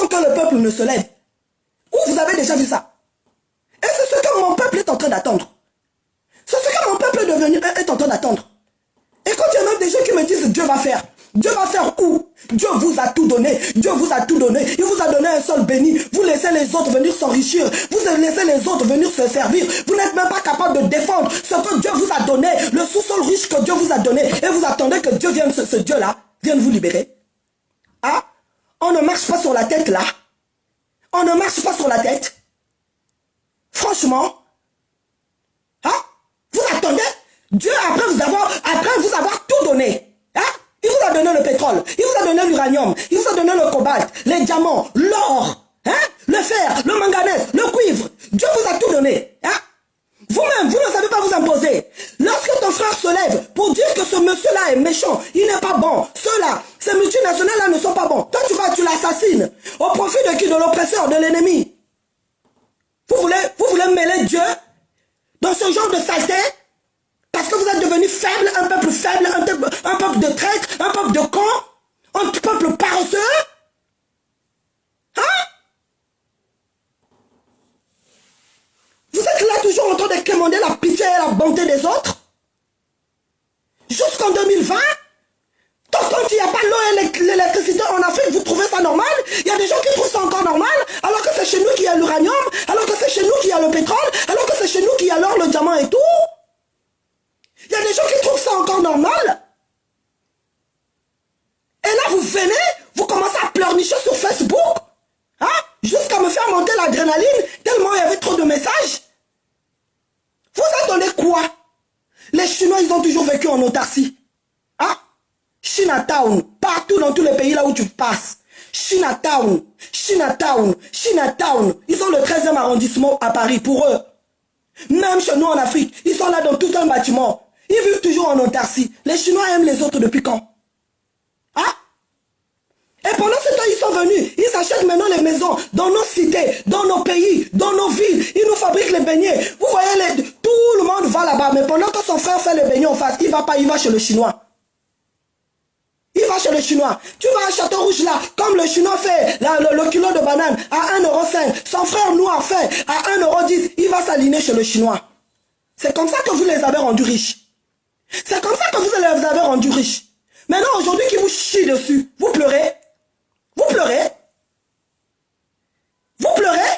sans que le peuple ne se lève. Où vous avez déjà vu ça? Et c'est ce que mon peuple est en train d'attendre. C'est ce que mon peuple est en train d'attendre. Et quand il y a même des gens qui me disent Dieu va faire. Dieu va faire où? Dieu vous a tout donné. Dieu vous a tout donné. Il vous a donné un sol béni. Vous laissez les autres venir s'enrichir. Vous laissez les autres venir se servir. Vous n'êtes même pas capable de défendre ce que Dieu vous a donné. Le sous-sol riche que Dieu vous a donné. Et vous attendez que Dieu vienne, ce Dieu-là, vienne vous libérer. Ah? On ne marche pas sur la tête là. On ne marche pas sur la tête. Franchement. Hein? Vous attendez Dieu après vous avoir tout donné. Hein? Il vous a donné le pétrole, il vous a donné l'uranium, il vous a donné le cobalt, les diamants, l'or, hein? Le fer, le manganèse, le cuivre. Dieu vous a tout donné. Hein? Vous-même, vous ne savez pas vous imposer. Lorsque ton frère se lève pour dire que ce monsieur-là est méchant, il n'est pas bon, ceux-là, ces multinationales-là ne sont pas bons. Toi, tu l'assassines. Au profit de qui? De l'oppresseur, de l'ennemi. Vous voulez mêler Dieu dans ce genre de saleté? Parce que vous êtes devenu faible, un peuple de traîtres, un peuple de cons, un peuple paresseux. Hein? Vous êtes là toujours en train de quémander la pitié et la bonté des autres. Jusqu'en 2020, tant qu'il n'y a pas l'eau et l'électricité en Afrique, vous trouvez ça normal? Il y a des gens qui trouvent ça encore normal, alors que c'est chez nous qu'il y a l'uranium, alors que c'est chez nous qu'il y a le pétrole, alors que c'est chez nous qu'il y a l'or, le diamant et tout. Il y a des gens qui trouvent ça encore normal. Et là, vous venez, vous commencez à pleurnicher sur Facebook. Hein? Jusqu'à me faire monter l'adrénaline, tellement il y avait trop de messages. Vous attendez quoi? Les Chinois, ils ont toujours vécu en autarcie. Hein? Chinatown, partout dans tous les pays là où tu passes. Chinatown, Chinatown, Chinatown. Ils ont le 13e arrondissement à Paris pour eux. Même chez nous en Afrique, ils sont là dans tout un bâtiment. Ils vivent toujours en autarcie. Les Chinois aiment les autres depuis quand? Hein? Et pendant ce temps, ils sont venus. Ils achètent maintenant les maisons dans nos cités, dans nos pays, dans nos villes. Ils nous fabriquent les beignets. Vous voyez, tout le monde va là-bas. Mais pendant que son frère fait les beignets en face, il va pas, il va chez le Chinois. Il va chez le Chinois. Tu vas à Château-Rouge là, comme le Chinois fait le kilo de banane à 1,5 €. Son frère noir fait à 1,10 €. Il va s'aligner chez le Chinois. C'est comme ça que vous les avez rendus riches. C'est comme ça que vous les avez rendus riches. Maintenant, aujourd'hui, qui vous chie dessus, vous pleurez. Vous pleurez. Vous pleurez.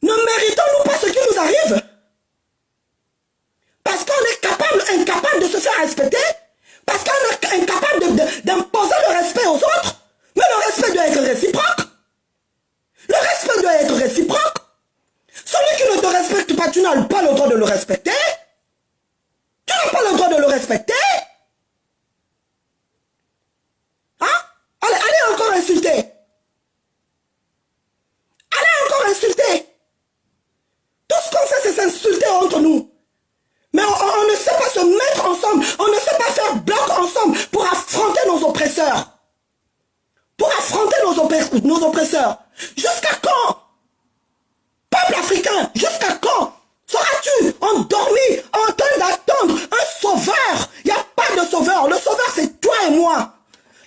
Ne méritons-nous pas ce qui nous arrive? Parce qu'on est incapable de se faire respecter. Parce qu'on est incapable d'imposer le respect aux autres. Mais le respect doit être réciproque. Le respect doit être réciproque. Celui qui ne te respecte pas, tu n'as pas le droit de le respecter. Tu n'as pas le droit de le respecter. Hein? Allez encore insulter. Allez encore insulter. Tout ce qu'on sait, c'est s'insulter entre nous. Mais on ne sait pas se mettre ensemble. On ne sait pas faire bloc ensemble pour affronter nos oppresseurs. Pour affronter nos oppresseurs. Jusqu'à quand? Peuple africain, jusqu'à quand seras-tu endormi en train d'attendre un sauveur? Il n'y a pas de sauveur. Le sauveur, c'est toi et moi.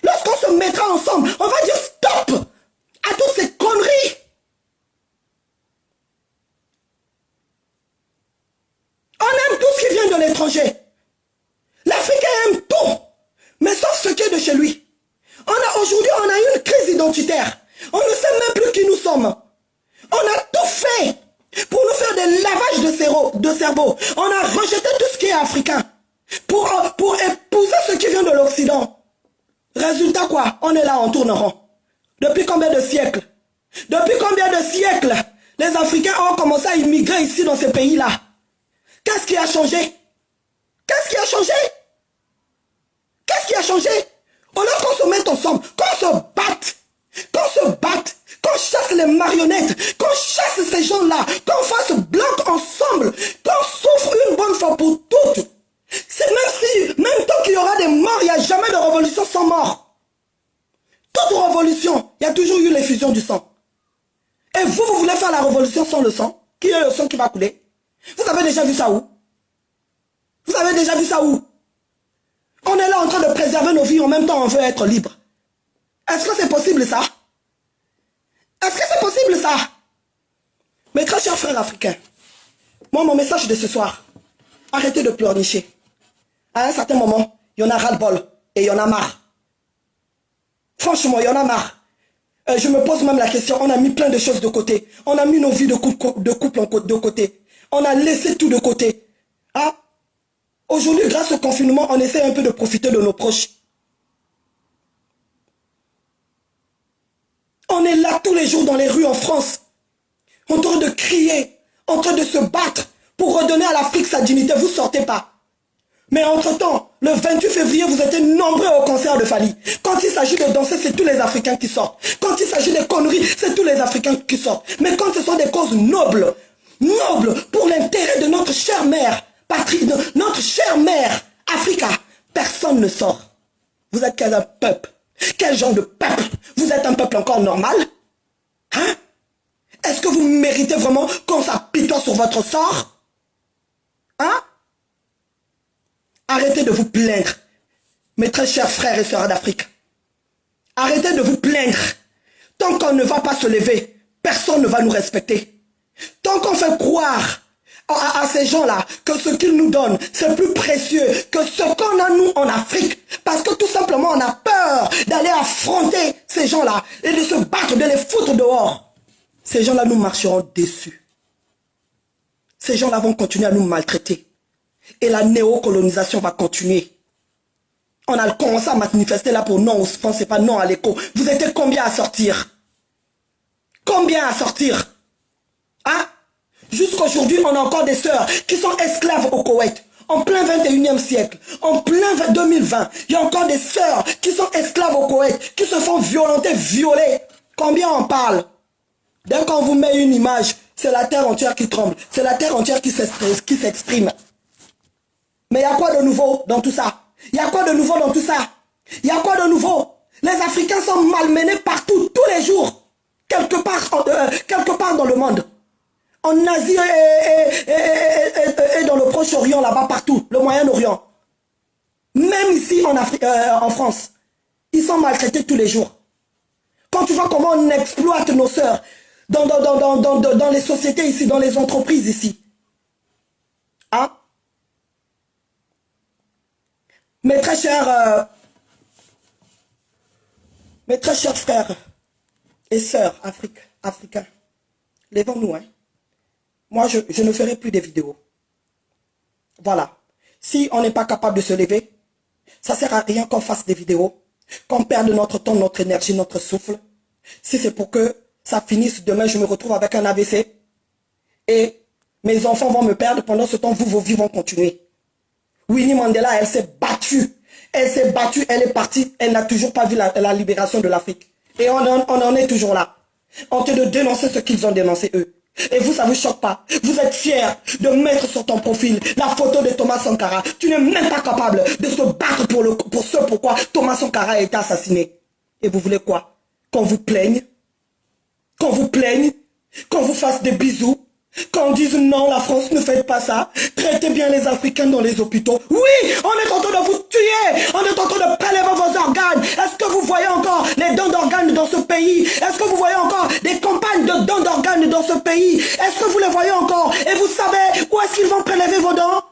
Lorsqu'on se mettra ensemble, on va dire stop à toutes ces conneries. On aime tout ce qui vient de l'étranger. L'Africain aime tout, mais sauf ce qui est de chez lui. Aujourd'hui, on a une crise identitaire. On ne sait même plus qui nous sommes. On a tout fait pour nous faire des lavages de cerveau. On a rejeté tout ce qui est africain pour épouser ce qui vient de l'Occident. Résultat quoi? On est là en tourne rond. Depuis combien de siècles? Depuis combien de siècles les Africains ont commencé à immigrer ici dans ces pays-là? Qu'est-ce qui a changé? Qu'est-ce qui a changé? Qu'est-ce qui a changé? Au lieu qu'on se mette ensemble, qu'on se batte, qu'on chasse les marionnettes, qu'on chasse ces gens-là, qu'on fasse bloc ensemble, qu'on souffre une bonne fois pour toutes. C'est même tant qu'il y aura des morts, il n'y a jamais de révolution sans mort. Toute révolution, il y a toujours eu l'effusion du sang. Et vous voulez faire la révolution sans le sang? Qui est le sang qui va couler? Vous avez déjà vu ça où? Vous avez déjà vu ça où? On est là en train de préserver nos vies, en même temps on veut être libre. Est-ce que c'est possible? possible ça? Est-ce que c'est possible ça? Mes très chers frères africains, moi, mon message de ce soir, arrêtez de pleurnicher. À un certain moment, il y en a ras-le-bol et il y en a marre. Franchement, il y en a marre. Je me pose même la question, on a mis plein de choses de côté. On a mis nos vies de couple de côté. On a laissé tout de côté. Hein? Aujourd'hui, grâce au confinement, on essaie un peu de profiter de nos proches. On est là tous les jours dans les rues en France, en train de crier, en train de se battre pour redonner à l'Afrique sa dignité. Vous ne sortez pas. Mais entre-temps, le 28 février, vous étiez nombreux au concert de Fally. Quand il s'agit de danser, c'est tous les Africains qui sortent. Quand il s'agit de conneries, c'est tous les Africains qui sortent. Mais quand ce sont des causes nobles, pour l'intérêt de notre chère mère, patrie, notre chère mère, Africa, personne ne sort. Vous êtes quel peuple? Quel genre de peuple? Vous êtes un peuple encore normal? Hein? Est-ce que vous méritez vraiment qu'on s'apitoie sur votre sort? Hein? Arrêtez de vous plaindre, mes très chers frères et sœurs d'Afrique. Arrêtez de vous plaindre. Tant qu'on ne va pas se lever, personne ne va nous respecter. Tant qu'on fait croire à ces gens-là que ce qu'ils nous donnent, c'est plus précieux que ce qu'on a nous en Afrique. Parce que tout simplement, on a peur d'aller affronter ces gens-là et de se battre, de les foutre dehors. Ces gens-là nous marcheront déçus. Ces gens-là vont continuer à nous maltraiter. Et la néocolonisation va continuer. On a commencé à manifester là pour non, on ne pensait pas non à l'écho. Vous étiez combien à sortir? Combien à sortir? Hein? Jusqu'aujourd'hui, on a encore des sœurs qui sont esclaves au Koweït. En plein 21e siècle, en plein 2020, il y a encore des sœurs qui sont esclaves au Koweït, qui se font violenter, violer. Combien on parle? Dès qu'on vous met une image, c'est la terre entière qui tremble. C'est la terre entière qui s'exprime. Mais il y a quoi de nouveau dans tout ça? Il y a quoi de nouveau dans tout ça? Il y a quoi de nouveau? Les Africains sont malmenés partout, tous les jours. Quelque part dans le monde. En Asie et dans le Proche-Orient, là-bas, partout. Le Moyen-Orient. Même ici, en France. Ils sont maltraités tous les jours. Quand tu vois comment on exploite nos sœurs dans les sociétés ici, dans les entreprises ici. Hein? Mes très chers frères et sœurs africains, levons-nous. Hein. Moi, je ne ferai plus de vidéos. Voilà. Si on n'est pas capable de se lever, ça ne sert à rien qu'on fasse des vidéos, qu'on perde notre temps, notre énergie, notre souffle. Si c'est pour que ça finisse, demain je me retrouve avec un AVC et mes enfants vont me perdre, pendant ce temps, vos vies vont continuer. Winnie Mandela, elle s'est battue. Elle s'est battue, elle est partie. Elle n'a toujours pas vu la libération de l'Afrique. Et on en est toujours là. En train de dénoncer ce qu'ils ont dénoncé eux. Et vous, ça ne vous choque pas. Vous êtes fiers de mettre sur ton profil la photo de Thomas Sankara. Tu n'es même pas capable de se battre pour ce pourquoi Thomas Sankara a été assassiné. Et vous voulez quoi? Qu'on vous plaigne? Qu'on vous plaigne? Qu'on vous fasse des bisous? Quand on dise non, la France ne fait pas ça, traitez bien les Africains dans les hôpitaux. Oui, on est en train de vous tuer, on est en train de prélever vos organes. Est-ce que vous voyez encore les dons d'organes dans ce pays? Est-ce que vous voyez encore des campagnes de dons d'organes dans ce pays? Est-ce que vous les voyez encore? Et vous savez où est-ce qu'ils vont prélever vos dons?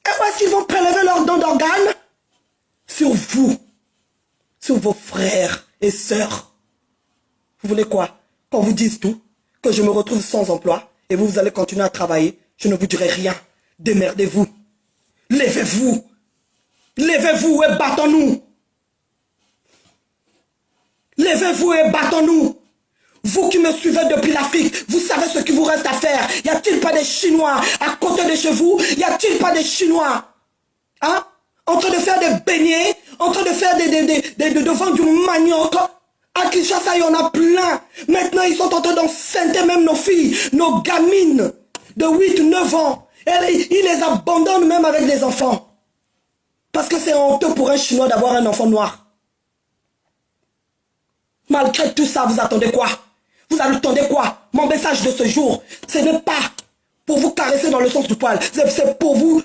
Et où est-ce qu'ils vont prélever leurs dons d'organes? Sur vous, sur vos frères et sœurs. Vous voulez quoi? Qu'on vous dise tout? Que je me retrouve sans emploi? Et vous allez continuer à travailler, je ne vous dirai rien. Démerdez-vous. Levez-vous. Levez-vous et battons-nous. Levez-vous et battons-nous. Vous qui me suivez depuis l'Afrique, vous savez ce qu'il vous reste à faire. Y a-t-il pas des Chinois à côté de chez vous? Y a-t-il pas des Chinois hein? En train de faire des beignets, en train de faire de vendre du manioc. À Kinshasa, il y en a plein. Maintenant, ils sont en train d'enceinte même nos filles, nos gamines de 8-9 ans. Et ils les abandonnent même avec des enfants. Parce que c'est honteux pour un Chinois d'avoir un enfant noir. Malgré tout ça, vous attendez quoi? Vous attendez quoi? Mon message de ce jour, ce n'est pas pour vous caresser dans le sens du poil. C'est pour vous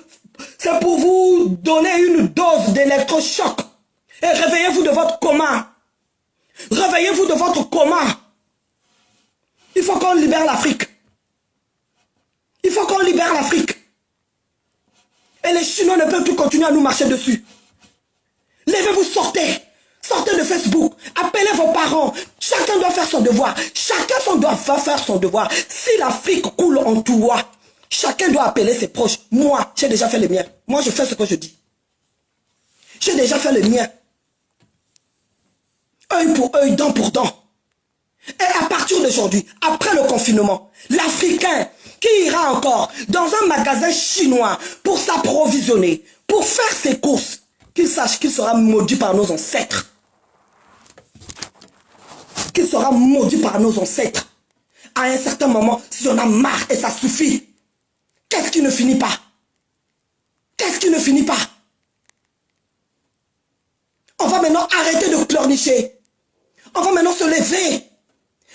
donner une dose d'électrochoc. Et réveillez-vous de votre coma. Réveillez Réveillez-vous de votre coma. Il faut qu'on libère l'Afrique. Il faut qu'on libère l'Afrique. Et les Chinois ne peuvent plus continuer à nous marcher dessus. Levez-vous, sortez. Sortez de Facebook. Appelez vos parents. Chacun doit faire son devoir. Chacun doit faire son devoir. Si l'Afrique coule en toi, chacun doit appeler ses proches. Moi, j'ai déjà fait le mien. Moi, je fais ce que je dis. J'ai déjà fait le mien. Œil pour œil, dent pour dent. Et à partir d'aujourd'hui, après le confinement, l'Africain qui ira encore dans un magasin chinois pour s'approvisionner, pour faire ses courses, qu'il sache qu'il sera maudit par nos ancêtres. Qu'il sera maudit par nos ancêtres. À un certain moment, si on a marre et ça suffit, qu'est-ce qui ne finit pas? Qu'est-ce qui ne finit pas? On va maintenant arrêter de pleurnicher. On va maintenant se lever.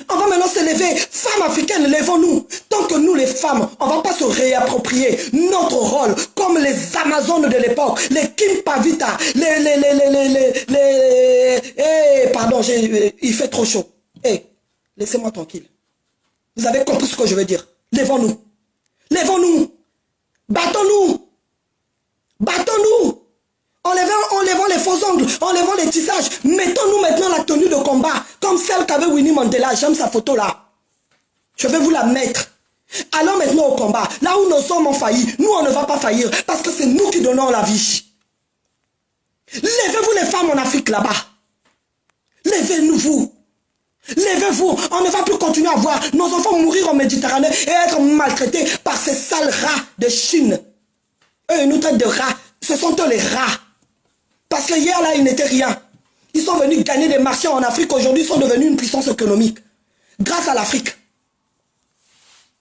On va maintenant se lever. Femmes africaines, levons-nous. Tant que nous, les femmes, on ne va pas se réapproprier notre rôle comme les Amazones de l'époque, les Kim Pavita, pardon, il fait trop chaud. Laissez-moi tranquille. Vous avez compris ce que je veux dire. Levons-nous. Levons-nous. Battons-nous. Battons-nous. Enlevons les faux ongles, enlevons les tissages. Mettons-nous maintenant la tenue de combat, comme celle qu'avait Winnie Mandela. J'aime sa photo là. Je vais vous la mettre. Allons maintenant au combat. Là où nos hommes ont failli, nous on ne va pas faillir, parce que c'est nous qui donnons la vie. Levez-vous les femmes en Afrique là-bas. Levez-nous-vous. Levez-vous. On ne va plus continuer à voir nos enfants mourir en Méditerranée et être maltraités par ces sales rats de Chine. Eux, ils nous traitent de rats. Ce sont eux les rats. Parce que hier, là, ils n'étaient rien. Ils sont venus gagner des marchés en Afrique. Aujourd'hui, ils sont devenus une puissance économique. Grâce à l'Afrique.